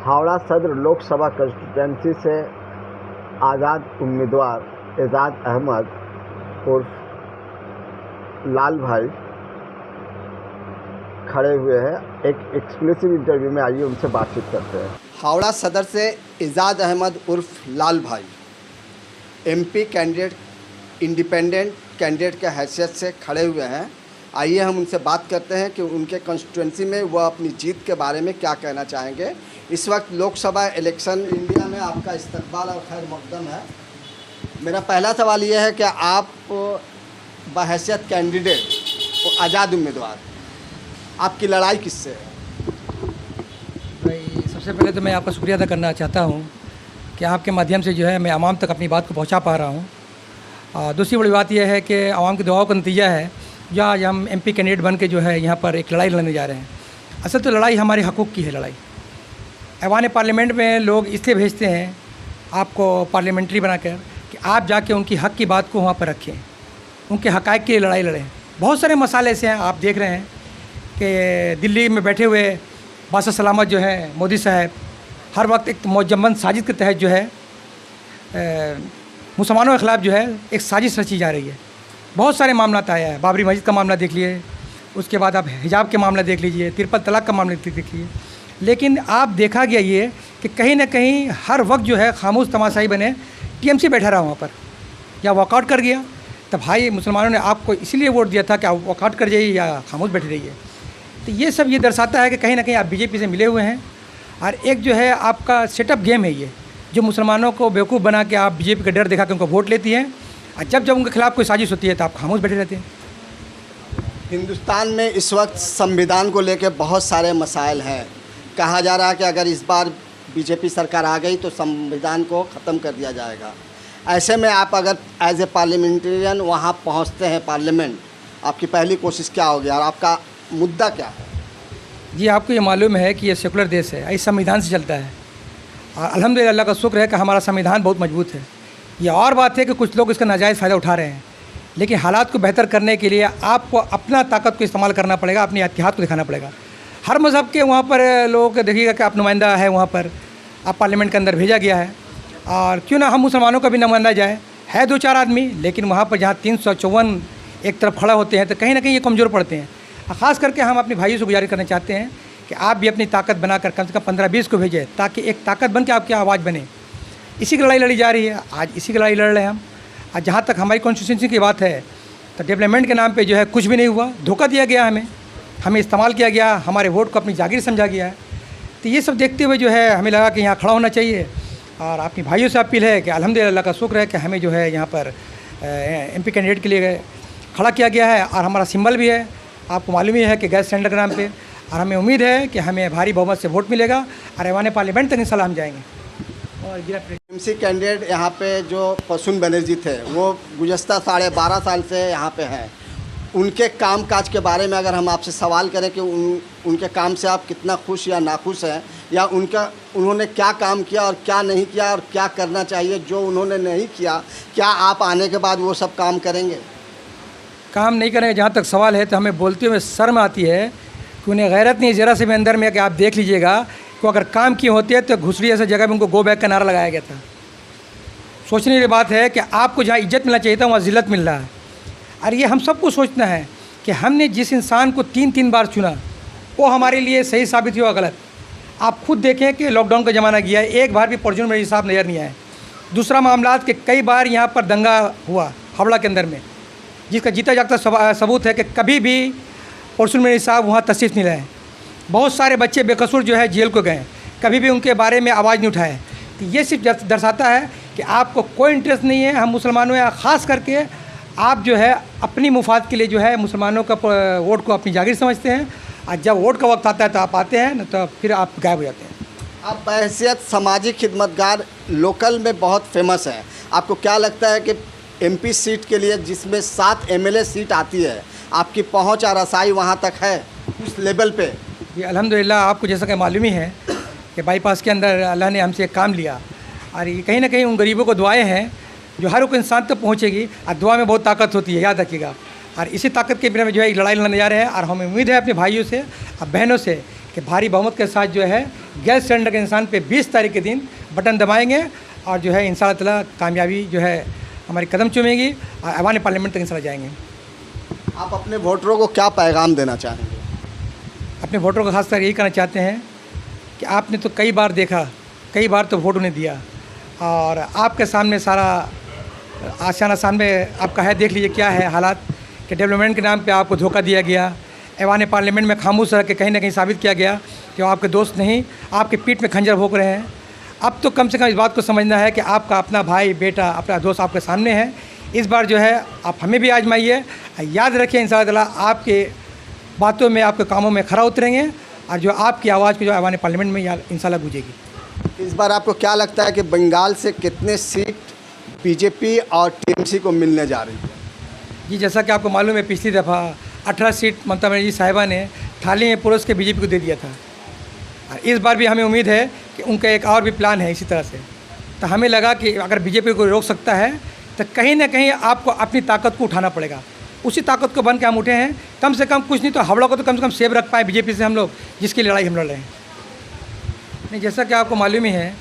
हावड़ा सदर लोकसभा कंस्टिट्यूंसी से आज़ाद उम्मीदवार एजाज अहमद उर्फ लाल भाई खड़े हुए हैं। एक एक्सक्लूसिव इंटरव्यू में आइए उनसे बातचीत करते हैं। हावड़ा सदर से एजाज अहमद उर्फ लाल भाई एमपी कैंडिडेट, इंडिपेंडेंट कैंडिडेट के हैसियत से खड़े हुए हैं। आइए हम उनसे बात करते हैं कि उनके कंस्टिट्यूंसी में वह अपनी जीत के बारे में क्या कहना चाहेंगे। इस वक्त लोकसभा इलेक्शन इंडिया में आपका इस्तकबाल और खैर मकदम है। मेरा पहला सवाल यह है कि आप बहैसियत कैंडिडेट और आज़ाद उम्मीदवार, आपकी लड़ाई किससे है? भाई सबसे पहले तो मैं आपका शुक्रिया अदा करना चाहता हूँ कि आपके माध्यम से जो है मैं आवाम तक अपनी बात को पहुँचा पा रहा हूँ। दूसरी बड़ी बात यह है कि आवाम की दुआओं का नतीजा है जो आज हम एमपी कैंडिडेट बन के जो है यहाँ पर एक लड़ाई लड़ने जा रहे हैं। असल तो लड़ाई हमारे हकूक़ की है। लड़ाई ऐवान पार्लियामेंट में लोग इसलिए भेजते हैं आपको पार्लियामेंट्री बनाकर कि आप जाके उनकी हक़ की बात को वहाँ पर रखें, उनके हक़ाइक़ के लिए लड़ाई लड़ें। बहुत सारे मसाले ऐसे हैं, आप देख रहे हैं कि दिल्ली में बैठे हुए बादशाह सलामत जो है मोदी साहब हर वक्त एक मौजमंद साजिश के तहत जो है मुसलमानों के ख़िलाफ़ जो है एक साजिश रची जा रही है। बहुत सारे मामला आया है। बाबरी मस्जिद का मामला देख लिए, उसके बाद आप हिजाब के मामला देख लीजिए, ट्रिपल तलाक का मामला देख लीजिए। लेकिन आप देखा गया ये कि कहीं ना कहीं हर वक्त जो है खामोश तमाशाई बने टीएमसी बैठा रहा वहाँ पर या वॉकआउट कर गया। तब भाई मुसलमानों ने आपको इसीलिए वोट दिया था कि आप वॉकआउट कर जाइए या खामोश बैठे रहिए। तो ये सब ये दर्शाता है कि कहीं ना कहीं आप बीजेपी से मिले हुए हैं और एक जो है आपका सेटअप गेम है ये, जो मुसलमानों को बेवकूफ़ बना के आप बीजेपी का डर दिखा के उनको वोट लेती हैं और जब उनके खिलाफ़ कोई साजिश होती है तो आप खामोश बैठे रहते हैं। हिंदुस्तान में इस वक्त संविधान को लेकर बहुत सारे मसाइल हैं। कहा जा रहा है कि अगर इस बार बीजेपी सरकार आ गई तो संविधान को ख़त्म कर दिया जाएगा। ऐसे में आप अगर एज ए पार्लियामेंटेरियन वहाँ पहुँचते हैं पार्लियामेंट, आपकी पहली कोशिश क्या होगी और आपका मुद्दा क्या है? जी, आपको ये मालूम है कि ये सेकुलर देश है, इस संविधान से चलता है और अल्हम्दुलिल्लाह अल्लाह का शुक्र है कि हमारा संविधान बहुत मजबूत है। ये और बात है कि कुछ लोग इसका नाजायज़ फ़ायदा उठा रहे हैं, लेकिन हालात को बेहतर करने के लिए आपको अपना ताकत को इस्तेमाल करना पड़ेगा, अपनी एहतियात को दिखाना पड़ेगा। हर मज़हब के वहाँ पर लोगों को देखिएगा कि आप नुमाइंदा है, वहाँ पर आप पार्लियामेंट के अंदर भेजा गया है और क्यों ना हम मुसलमानों का भी नुमाइंदा जाए, है 2-4 आदमी, लेकिन वहाँ पर जहाँ 354 एक तरफ खड़ा होते हैं तो कहीं ना कहीं ये कमज़ोर पड़ते हैं। ख़ास करके हम अपने भाइयों से गुजारिश करना चाहते हैं कि आप भी अपनी ताकत बनाकर कम से कम 15-20 को भेजें ताकि एक ताकत बन के आपकी आवाज़ बने। इसी की लड़ाई लड़ी जा रही है, आज इसी की लड़ाई लड़ रहे हैं हम। और जहाँ तक हमारी कॉन्स्टिट्यूंसी की बात है तो डेवलपमेंट के नाम पे जो है कुछ भी नहीं हुआ, धोखा दिया गया, हमें इस्तेमाल किया गया, हमारे वोट को अपनी जागीर समझा गया है। तो ये सब देखते हुए जो है हमें लगा कि यहाँ खड़ा होना चाहिए और अपनी भाइयों से अपील है कि अल्हम्दुलिल्लाह अल्लाह का शुक्र है कि हमें जो है यहाँ पर एमपी कैंडिडेट के लिए खड़ा किया गया है और हमारा सिंबल भी है, आपको मालूम ही है कि गैस सिलेंडर के नाम पे, और हमें उम्मीद है कि हमें भारी बहुमत से वोट मिलेगा और ऐवान पार्लियामेंट तक इंशाल्लाह हम जाएंगे। और एमसी कैंडिडेट यहाँ पे जो प्रसून बनर्जी थे वो गुज़श्ता 12.5 साल से यहाँ पे हैं। उनके कामकाज के बारे में अगर हम आपसे सवाल करें कि उनके काम से आप कितना खुश या नाखुश हैं, या उन्होंने क्या काम किया और क्या नहीं किया और क्या करना चाहिए जो उन्होंने नहीं किया, क्या आप आने के बाद वो सब काम करेंगे? काम नहीं करेंगे जहाँ तक सवाल है तो हमें बोलते हुए शर्म आती है कि उन्हें गैरत नहीं ज़रा से भी अंदर में कि आप देख लीजिएगा कि अगर काम किए होते हैं तो घुसड़ी ऐसे जगह पे उनको गो बैक का नारा लगाया गया था। सोचने की बात है कि आपको जहाँ इज्जत मिलना चाहिए था वहाँ ज़िल्लत मिल रहा है। और ये हम सबको सोचना है कि हमने जिस इंसान को 3 बार चुना वो हमारे लिए सही साबित हुआ गलत। आप खुद देखें कि लॉकडाउन का ज़माना गया है, एक बार भी परचून मेरे हिसाब नज़र नहीं आए। दूसरा मामला कि कई बार यहाँ पर दंगा हुआ हावड़ा के अंदर में, जिसका जीता जागता सबूत है कि कभी भी परचून मेरे साहब वहाँ तशरीफ़ नहीं लाए। बहुत सारे बच्चे बेकसूर जो है जेल को गए, कभी भी उनके बारे में आवाज़ नहीं उठाए। तो ये सिर्फ दर्शाता है कि आपको कोई इंटरेस्ट नहीं है हम मुसलमानों या ख़ास करके आप जो है अपनी मुफाद के लिए जो है मुसलमानों का वोट को अपनी जागीर समझते हैं और जब वोट का वक्त आता है तो आप आते हैं, न तो फिर आप गायब हो जाते हैं। आप बहैसियत सामाजिक खिदमतगार लोकल में बहुत फेमस हैं। आपको क्या लगता है कि एमपी सीट के लिए जिसमें 7 एमएलए सीट आती है, आपकी पहुंच और रसाई वहां तक है उस लेवल पे? ये अल्हम्दुलिल्लाह आपको जैसा कि मालूम ही है कि बाईपास के अंदर अल्लाह ने हमसे एक काम लिया और ये कहीं ना कहीं उन गरीबों को दुआएं हैं जो हर एक इंसान तक पहुँचेगी और दुआ में बहुत ताकत होती है, याद रखिएगा। और इसी ताकत के बिना में जो है एक लड़ाई लड़ने जा रहे हैं और हमें उम्मीद है अपने भाइयों से और बहनों से कि भारी बहुमत के साथ जो है गैस सिलेंडर के इंसान पे 20 तारीख के दिन बटन दबाएंगे और जो है इंशाअल्लाह ताला कामयाबी जो है हमारी कदम चूमेगी और ऐवान पार्लियामेंट तक इंशाअल्लाह जाएंगे। आप अपने वोटरों को क्या पैगाम देना चाहेंगे? अपने वोटरों को खासकर यही कहना चाहते हैं कि आपने तो कई बार देखा, कई बार तो वोट उन्हें दिया और आपके सामने सारा आशियाना सामने आपका है, देख लीजिए क्या है हालात कि डेवलपमेंट के नाम पे आपको धोखा दिया गया। ऐवान पार्लियामेंट में खामोश रह के कहीं ना कहीं साबित किया गया कि वो आपके दोस्त नहीं, आपके पीठ में खंजर भोंक रहे हैं। अब तो कम से कम इस बात को समझना है कि आपका अपना भाई बेटा अपना दोस्त आपके सामने है। इस बार जो है आप हमें भी आजमाइए, याद रखिए इंशाअल्लाह आपके बातों में आपके कामों में खरा उतरेंगे और जो आपकी आवाज़ को जो ऐवान पार्लियामेंट में इंशाअल्लाह गूंजेगी। इस बार आपको क्या लगता है कि बंगाल से कितने सीट बीजेपी और टीएमसी को मिलने जा रही है? जी जैसा कि आपको मालूम है पिछली दफ़ा 18 सीट ममता बनर्जी साहिबा ने थाली में परोस के बीजेपी को दे दिया था और इस बार भी हमें उम्मीद है कि उनका एक और भी प्लान है इसी तरह से। तो हमें लगा कि अगर बीजेपी को रोक सकता है तो कहीं ना कहीं आपको अपनी ताकत को उठाना पड़ेगा। उसी ताकत को बन के हम उठे हैं, कम से कम कुछ नहीं तो हावड़ा को तो कम से कम सेव रख पाए बीजेपी से हम लोग, जिसकी लड़ाई हम लड़ रहे हैं। नहीं जैसा कि आपको मालूम ही है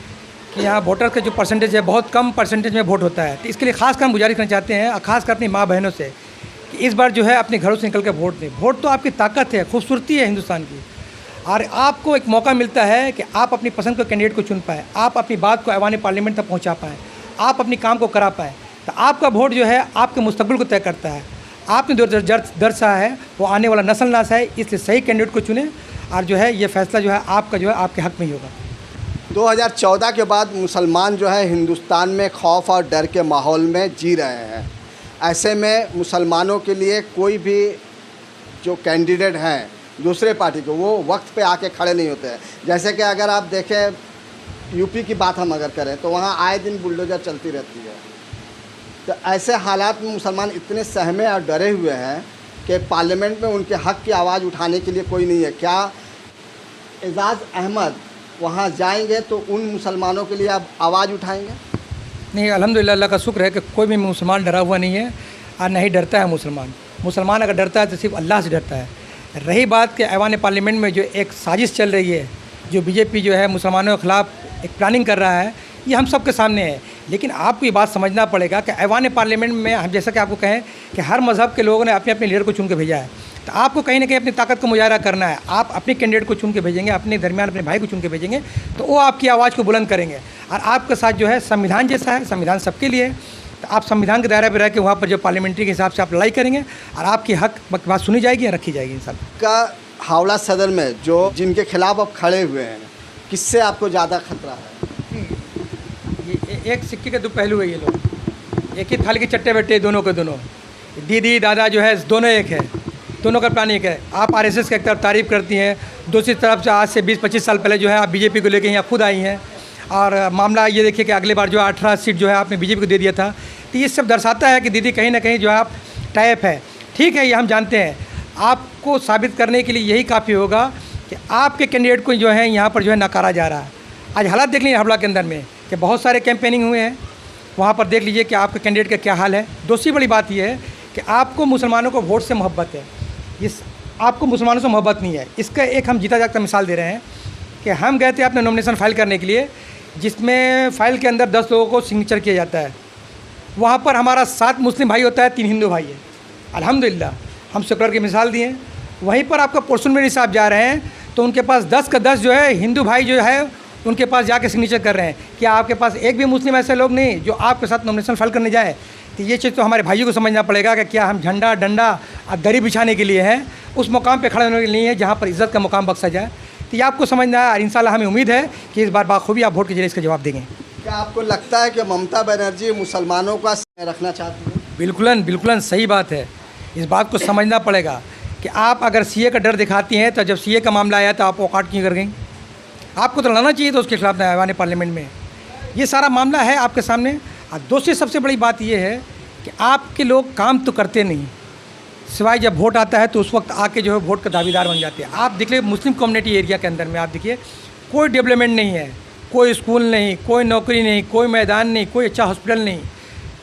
कि यहाँ वोटर का जो परसेंटेज है बहुत कम परसेंटेज में वोट होता है, तो इसके लिए खास कर हम गुजारिश करना चाहते हैं और खासकर अपनी माँ बहनों से कि इस बार जो है अपने घरों से निकल कर वोट दें। वोट तो आपकी ताकत है, खूबसूरती है हिंदुस्तान की और आपको एक मौका मिलता है कि आप अपनी पसंद के कैंडिडेट को चुन पाएँ, आप अपनी बात को ऐवान पार्लियामेंट तक पहुँचा पाएँ, आप अपनी काम को करा पाएँ। तो आपका वोट जो है आपके मुस्तकबिल को तय करता है। आपने जो दर्शा है वो आने वाला नस्ल नाश है, इसलिए सही कैंडिडेट को चुने और जो है ये फैसला जो है आपका जो है आपके हक़ में ही होगा। 2014 के बाद मुसलमान जो है हिंदुस्तान में खौफ और डर के माहौल में जी रहे हैं। ऐसे में मुसलमानों के लिए कोई भी जो कैंडिडेट हैं दूसरे पार्टी को, वो वक्त पे आके खड़े नहीं होते हैं। जैसे कि अगर आप देखें यूपी की बात हम अगर करें तो वहाँ आए दिन बुलडोजर चलती रहती है। तो ऐसे हालात में मुसलमान इतने सहमे और डरे हुए हैं कि पार्लियामेंट में उनके हक़ की आवाज़ उठाने के लिए कोई नहीं है। क्या एजाज़ अहमद वहाँ जाएंगे तो उन मुसलमानों के लिए आप आवाज़ उठाएंगे? नहीं, अल्हम्दुलिल्लाह अल्लाह का शुक्र है कि कोई भी मुसलमान डरा हुआ नहीं है और नहीं डरता है। मुसलमान अगर डरता है तो सिर्फ अल्लाह से डरता है। रही बात कि ऐवान पार्लियामेंट में जो एक साजिश चल रही है, जो बीजेपी जो है मुसलमानों के ख़िलाफ़ एक प्लानिंग कर रहा है, ये हम सब के सामने है। लेकिन आपको ये बात समझना पड़ेगा कि ऐवान पार्लियामेंट में हम जैसा कि आपको कहें कि हर मज़हब के लोगों ने अपने अपने लीडर को चुन के भेजा है, तो आपको कहीं ना कहीं अपनी ताकत को मुजाहरा करना है। आप अपने कैंडिडेट को चुन के भेजेंगे, अपने दरमियान अपने भाई को चुन के भेजेंगे तो वो आपकी आवाज़ को बुलंद करेंगे। और आपके साथ जो है संविधान जैसा है, संविधान सबके लिए, तो आप संविधान के दायरे में रह के वहाँ पर जो पार्लियामेंट्री के हिसाब से आप लड़ाई करेंगे और आपकी हक बात सुनी जाएगी और रखी जाएगी इंशाअल्लाह। का हावड़ा सदर में जो जिनके खिलाफ आप खड़े हुए हैं, किससे आपको ज़्यादा खतरा है? ये एक सिक्के के दो पहलू है। ये लोग एक ही थाली के चट्टे बैठे दोनों के दोनों, दीदी दादा जो है दोनों एक है, दोनों का प्लान एक है। आप आरएसएस की एक तरफ तारीफ़ करती हैं, दूसरी तरफ से आज से 20-25 साल पहले जो है आप बीजेपी को लेकर यहाँ खुद आई हैं और मामला ये देखिए कि अगले बार जो 18 सीट जो है आपने बीजेपी को दे दिया था। तो ये सब दर्शाता है कि दीदी कहीं ना कहीं जो है आप टाइप है। ठीक है, ये हम जानते हैं। आपको साबित करने के लिए यही काफ़ी होगा कि आपके कैंडिडेट को जो है यहाँ पर जो है नकारा जा रहा है। आज हालात देख लीजिए हावड़ा के अंदर में कि बहुत सारे कैंपेनिंग हुए हैं, वहाँ पर देख लीजिए कि आपके कैंडिडेट का क्या हाल है। दूसरी बड़ी बात यह है कि आपको मुसलमानों को वोट से मोहब्बत है, इस आपको मुसलमानों से मोहब्बत नहीं है। इसका एक हम जीता जागता मिसाल दे रहे हैं कि हम गए थे अपने नॉमिनेशन फाइल करने के लिए, जिसमें फ़ाइल के अंदर 10 लोगों को सिग्नेचर किया जाता है। वहाँ पर हमारा 7 मुस्लिम भाई होता है, 3 हिंदू भाई है। अल्हम्दुलिल्लाह हम सेकुलर की मिसाल दिए। वहीं पर आपका पोर्सन में साहब जा रहे हैं तो उनके पास 10 का 10 जो है हिंदू भाई जो है उनके पास जाके सिग्नेचर कर रहे हैं। क्या आपके पास एक भी मुस्लिम ऐसे लोग नहीं जो आपके साथ नॉमिनेशन फाइल करने जाए? तो ये चीज़ तो हमारे भाइयों को समझना पड़ेगा कि क्या हम झंडा डंडा और दरी बिछाने के लिए हैं, उस मुकाम पे खड़े होने के लिए है जहाँ पर इज़्ज़त का मुकाम बख्शा जाए। तो ये आपको समझना है और इंशाल्लाह हमें उम्मीद है कि इस बार बाखूबी आप वोट के जरिए इसका जवाब देंगे। क्या आपको लगता है कि ममता बनर्जी मुसलमानों का रखना चाहती है? बिल्कुल सही बात है। इस बात को समझना पड़ेगा कि आप अगर सीए का डर दिखाती हैं तो जब सीए का मामला आया तो आप औकात क्यों कर गई? आपको तो लड़ना चाहिए था उसके खिलाफ ऐवान पार्लियामेंट में। ये सारा मामला है आपके सामने। और दूसरी सबसे बड़ी बात ये है कि आपके लोग काम तो करते नहीं, सिवाय जब वोट आता है तो उस वक्त आके जो है वोट का दावेदार बन जाते हैं। आप देखिए मुस्लिम कम्युनिटी एरिया के अंदर में आप देखिए कोई डेवलपमेंट नहीं है, कोई स्कूल नहीं, कोई नौकरी नहीं, कोई मैदान नहीं, कोई अच्छा हॉस्पिटल नहीं।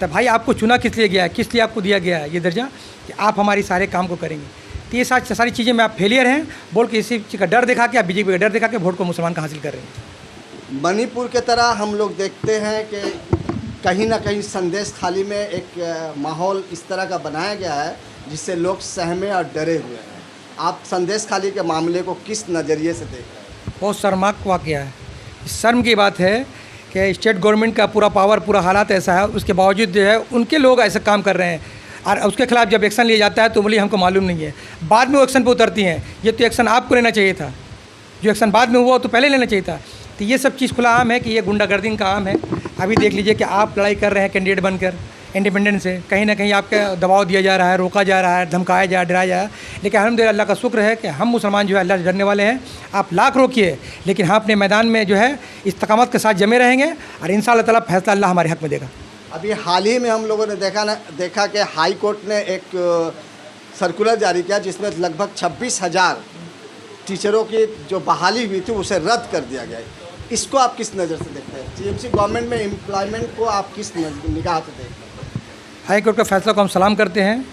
तो भाई आपको चुना किस लिए गया है, किस लिए आपको दिया गया है ये दर्जा कि आप हमारी सारे काम को करेंगे? तो ये सारी चीज़ें में आप फेलियर हैं बोल के इसी चीज़ का डर दिखा के, आप बीजेपी का डर दिखा के वोट को मुसलमान का हासिल कर रहे हैं। मणिपुर के तरह हम लोग देखते हैं कि कहीं ना कहीं संदेश खाली में एक माहौल इस तरह का बनाया गया है जिससे लोग सहमे और डरे हुए हैं। आप संदेश खाली के मामले को किस नज़रिए से देख रहे हैं? बहुत शर्मनाक वाक़या है। शर्म की बात है कि स्टेट गवर्नमेंट का पूरा पावर, पूरा हालात ऐसा है, उसके बावजूद जो है उनके लोग ऐसे काम कर रहे हैं और उसके खिलाफ जब एक्शन लिया जाता है तो बोलिए हमको मालूम नहीं है, बाद में वो एक्शन पे उतरती हैं। ये तो एक्शन आपको लेना चाहिए था, जो एक्शन बाद में हुआ तो पहले लेना चाहिए था। तो ये सब चीज़ खुला आम है कि ये गुंडागर्दी का आम है। अभी देख लीजिए कि आप लड़ाई कर रहे हैं कैंडिडेट बनकर इंडिपेंडेंट से, कहीं ना कहीं आपका दबाव दिया जा रहा है, रोका जा रहा है, धमकाया जा रहा है, डराया जा रहा है। लेकिन अल्हम्दुलिल्लाह अल्लाह का शुक्र है कि हम मुसलमान जो है अल्लाह से डरने वाले हैं। आप लाख रोकिए लेकिन हम अपने मैदान में जो है इस्तकामत के साथ जमे रहेंगे और इंशाअल्लाह ताला फैसला अल्लाह हमारे हक़ में देगा। अभी हाल ही में हम लोगों ने देखा कि हाई कोर्ट ने एक सर्कुलर जारी किया जिसमें लगभग 26,000 टीचरों की जो बहाली हुई थी उसे रद्द कर दिया गया। इसको आप किस नज़र से देखते हैं? टीएमसी गवर्नमेंट में एम्प्लॉयमेंट को आप किस निगाह से देखते हैं? हाई कोर्ट का फैसला को हम सलाम करते हैं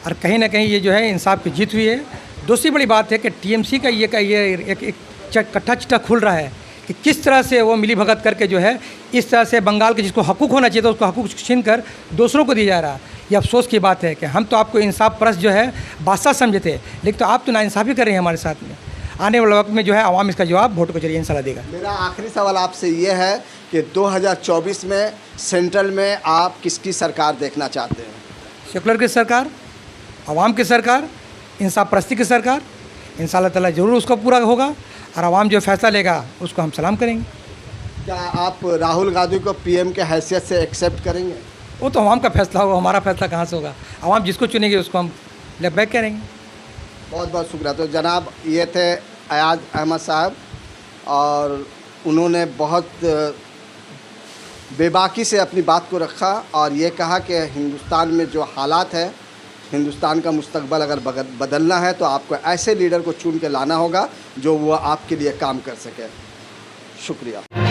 और कहीं ना कहीं ये जो है इंसाफ की जीत हुई है। दूसरी बड़ी बात है कि टीएमसी का ये एक कट्टा चिट्टा खुल रहा है कि किस तरह से वो मिली भगत करके जो है इस तरह से बंगाल के जिसको हकूक़ होना चाहिए था उसको हकूक़ छीन कर दूसरों को दिया जा रहा है। ये अफसोस की बात है कि हम तो आपको इंसाफ परस्त जो है बादशाह समझे थे, लेकिन तो आप तो नाइंसाफ़ी कर रहे हैं हमारे साथ में। आने वाले वक्त में जो है आवाम इसका जवाब वोट के जरिए इंशाल्लाह देगा। मेरा आखिरी सवाल आपसे ये है कि 2024 में सेंट्रल में आप किसकी सरकार देखना चाहते हैं? सेकुलर की सरकार, आवाम की सरकार, इंसाफ परस्ती की सरकार। इंशाल्लाह ताला ज़रूर उसका पूरा होगा और आवाम जो फैसला लेगा उसको हम सलाम करेंगे। क्या आप राहुल गांधी को पीएम के हैसियत से एक्सेप्ट करेंगे? वो तो आवाम का फैसला होगा, हमारा फैसला कहाँ से होगा? आवाम जिसको चुनेगी उसको हम लेफ्ट बैक करेंगे। बहुत बहुत शुक्रिया। तो जनाब ये थे अयाज अहमद साहब और उन्होंने बहुत बेबाकी से अपनी बात को रखा और ये कहा कि हिंदुस्तान में जो हालात है, हिंदुस्तान का मुस्तकबिल अगर बदलना है तो आपको ऐसे लीडर को चुन के लाना होगा जो वो आपके लिए काम कर सके। शुक्रिया।